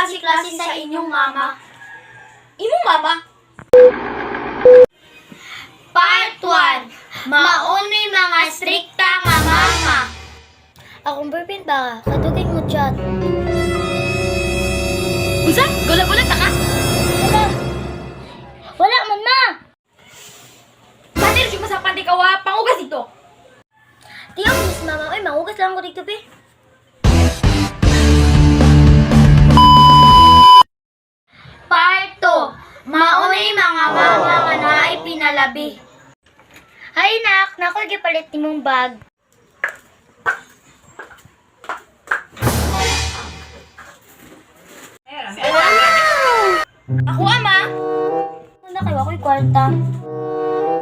klase-klase sa inyong mama. Imong mama? Part 1. Maunay mga strikta nga mama. Akong boyfriend ba? Kadugay mo chat. Unsa? Gulag-gulag ta ka? Wala man ma! Paano siya masapan di kawa? Pangugas dito. Tiyang miss mama. Uy, mangugas lang ko dito be. Part 2. Maunay mga mama nga naay pinalabi. Hay nak, nako gipalit nimong bag. Ako ama. Ano kayo ako'y kwarta?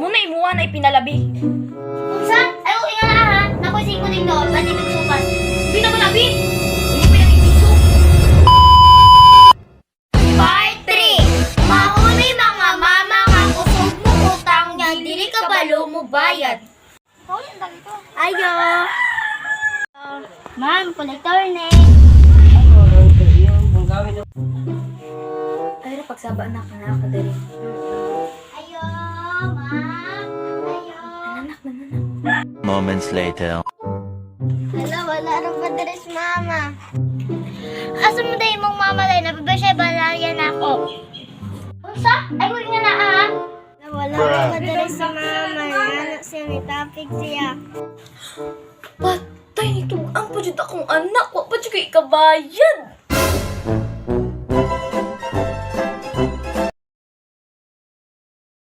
Muna imuha na ipinalabi. Unsa? Ay, uwi nga na ha. Nako'y siko dito. Ba't dito supas? Di na malabi. Hindi pa yung ipiso. Part 3. Maunay mga mama nga kusog mo utang niya. Dili ka balo mo bayad. Ayo. Ma'am, kolektor ne. Ay, pagsaba na ka na ako dali. Ayo, ma'am. Ayo. Nanak. Moments later. Hala, wala rin pa deres mama. Asa mo dahil mong mama dahil nabibasya ba yan ako? Unsa? Ay, uwi nga na ha. Wala rin pa deres si mama. Anak siya, may topic siya. Patay nito. Ang pajud akong anak. Wa pa siya kay ikabayad.